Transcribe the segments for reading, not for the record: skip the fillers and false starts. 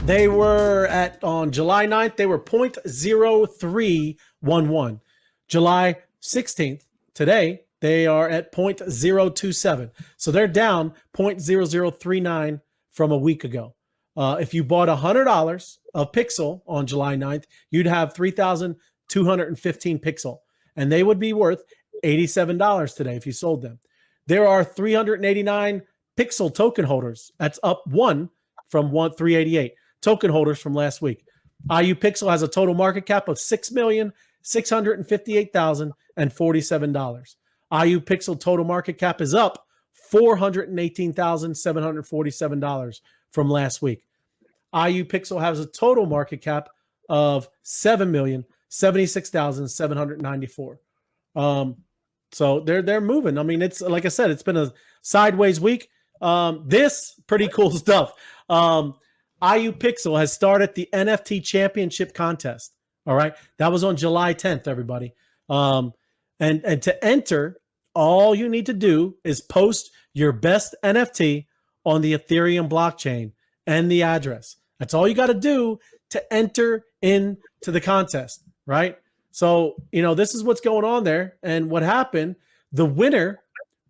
They were on July 9th, they were 0.0311. July 16th, today, they are at 0.027. So they're down 0.0039 from a week ago. If you bought $100 of Pixel on July 9th, you'd have 3,215 Pixel, and they would be worth $87 today if you sold them. There are 389 Pixel token holders. That's up one from 388 token holders from last week. IUPixel has a total market cap of $6,658,047. IUPixel total market cap is up $418,747 from last week. IUPixel has a total market cap of $7,076,794. So they're moving. I mean, it's like I said, it's been a sideways week. This pretty cool stuff. IUPixel has started the NFT Championship contest. All right, that was on July 10th, everybody. And to enter, all you need to do is post your best NFT on the Ethereum blockchain and the address. That's all you got to do to enter into the contest, right? So, this is what's going on there. And what happened, the winner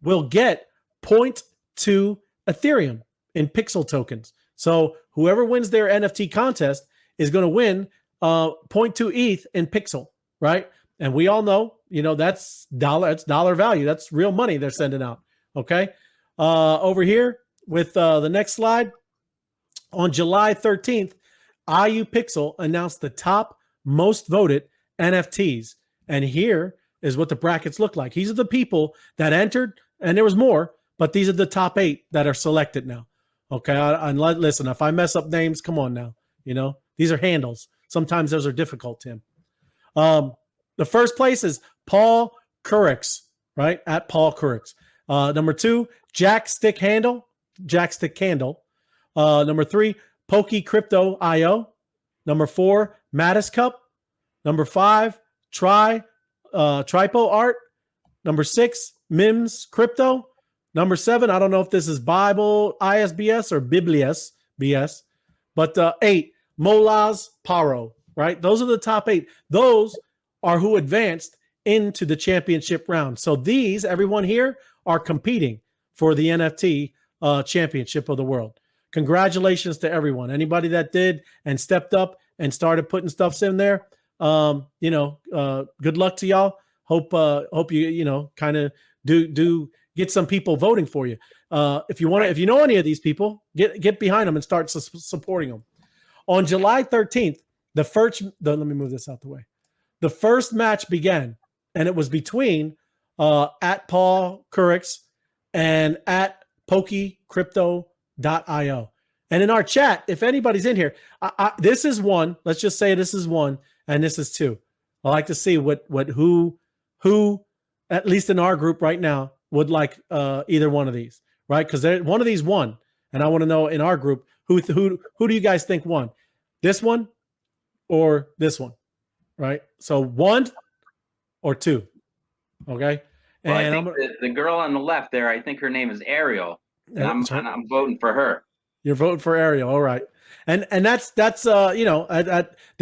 will get 0.2 Ethereum in Pixel tokens. So whoever wins their NFT contest is going to win 0.2 ETH in Pixel, right? And we all know, that's dollar value. That's real money they're sending out, okay? Over here with the next slide, on July 13th, IUPixel announced the top most voted NFTs. And here is what the brackets look like. These are the people that entered, and there was more, but these are the top 8 that are selected now. Okay, listen, if I mess up names, come on now. These are handles. Sometimes those are difficult, Tim. The first place is Paul Currix, right? At Paul Currix. Number 2, Jack Stick Candle. Number 3, Pokey Crypto IO. Number 4, Mattis Cup. Number 5, Tripo Art. Number 6, Mims Crypto. Number 7, I don't know if this is Bible ISBS or Biblias BS, but 8, Molaz Paro, right? Those are the top 8. Those are who advanced into the championship round. So these, everyone here, are competing for the NFT Championship of the World. Congratulations to everyone. Anybody that did and stepped up and started putting stuffs in there, good luck to y'all. Hope you kind of do get some people voting for you. If you know any of these people, get behind them and start supporting them. On July 13th, let me move this out the way. The first match began, and it was between at Paul Currix and at PokeyCrypto.io. And in our chat, if anybody's in here, this is 1. Let's just say this is 1, and this is 2. I like to see who at least in our group right now would like either one of these, right? Because one of these won, and I want to know in our group who do you guys think won? This one or this one, right? So 1 or 2, okay? Well, and I think the girl on the left there, I think her name is Ariel, and I'm voting for her. You're voting for Ariel, all right? And that's they're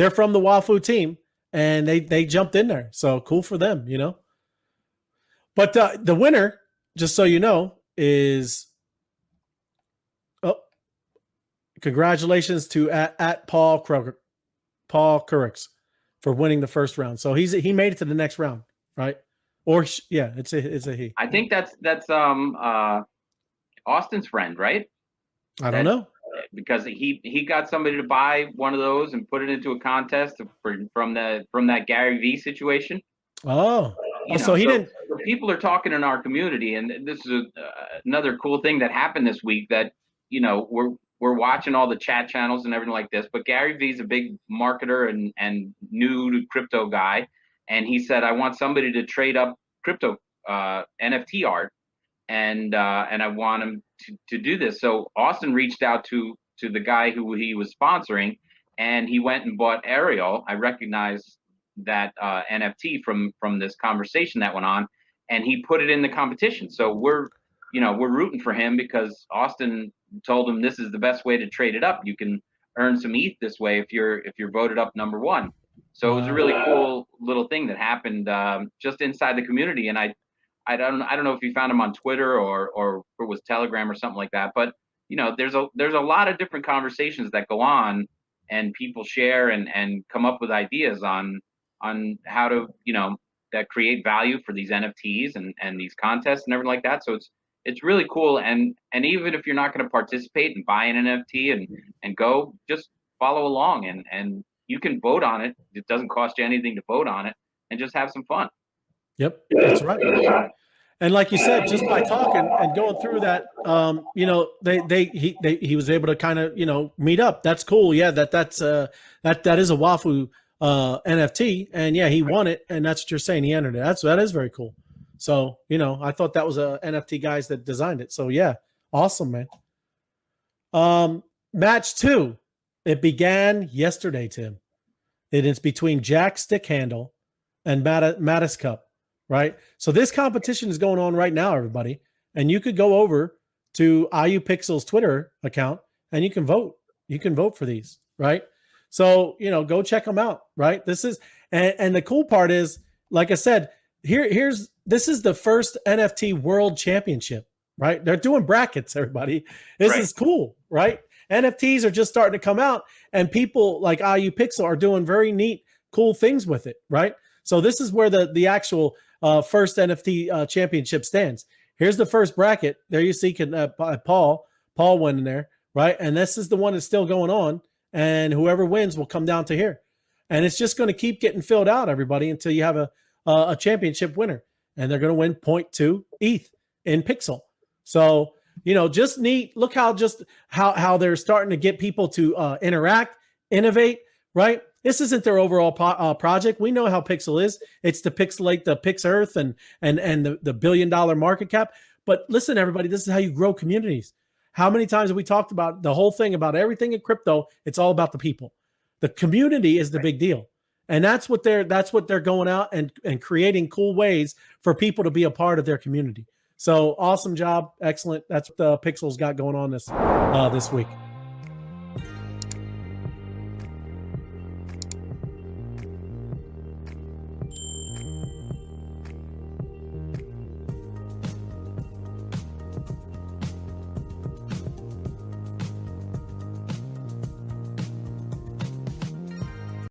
from the Wafu team, and they jumped in there, so cool for them, But the winner, just so you know, is congratulations to at Paul Currix for winning the first round. So he made it to the next round, right? Or it's a he. I think that's Austin's friend, right? I don't know, because he got somebody to buy one of those and put it into a contest from that Gary V situation. Oh. So he didn't. People are talking in our community, and this is another cool thing that happened this week. That we're watching all the chat channels and everything like this. But Gary V's a big marketer and new to crypto guy, and he said, "I want somebody to trade up crypto NFT art, and I want him to do this." So Austin reached out to the guy who he was sponsoring, and he went and bought Ariel. I recognize that NFT from this conversation that went on, and he put it in the competition. So we're rooting for him because Austin told him this is the best way to trade it up. You can earn some ETH this way if you're voted up #1. So it was a really cool little thing that happened just inside the community. And I don't know if you found him on Twitter or it was Telegram or something like that. But you know, there's a lot of different conversations that go on, and people share and come up with ideas on how to, you know, that create value for these NFTs and these contests and everything like that. So it's really cool. And even if you're not going to participate and buy an NFT and go, just follow along and you can vote on it. It doesn't cost you anything to vote on it, and just have some fun. Yep, that's right. And like you said, just by talking and going through that, you know, he was able to kind of, you know, meet up. That's cool. Yeah, that is a Wafu NFT, and yeah, he won it, and that's what you're saying. He entered it. That is very cool. So, you know, I thought that was a NFT guys that designed it. So yeah, awesome, man. Match 2, it began yesterday, Tim. It is between Jack Stickhandle and Mattis Cup, right? So this competition is going on right now, everybody. And you could go over to IUPixel's Twitter account and you can vote. You can vote for these, right? So, you know, go check them out, right? This is, and the cool part is, like I said, this is the first NFT World Championship, right? They're doing brackets, everybody. This is cool, right? NFTs are just starting to come out, and people like IUPixel are doing very neat, cool things with it, right? So this is where the actual first NFT championship stands. Here's the first bracket. There you see Paul went in there, right? And this is the one that's still going on, and whoever wins will come down to here. And it's just going to keep getting filled out, everybody, until you have a championship winner. And they're going to win 0.2 ETH in Pixel. So, you know, just neat. Look how they're starting to get people to interact, innovate, right? This isn't their overall project. We know how Pixel is. It's to pixelate the Pix Earth and the $1 billion market cap. But listen, everybody, this is how you grow communities. How many times have we talked about the whole thing about everything in crypto? It's all about the people. The community is the big deal. And that's what they're going out and creating cool ways for people to be a part of their community. So awesome job. Excellent. That's what the Pixel's got going on this week.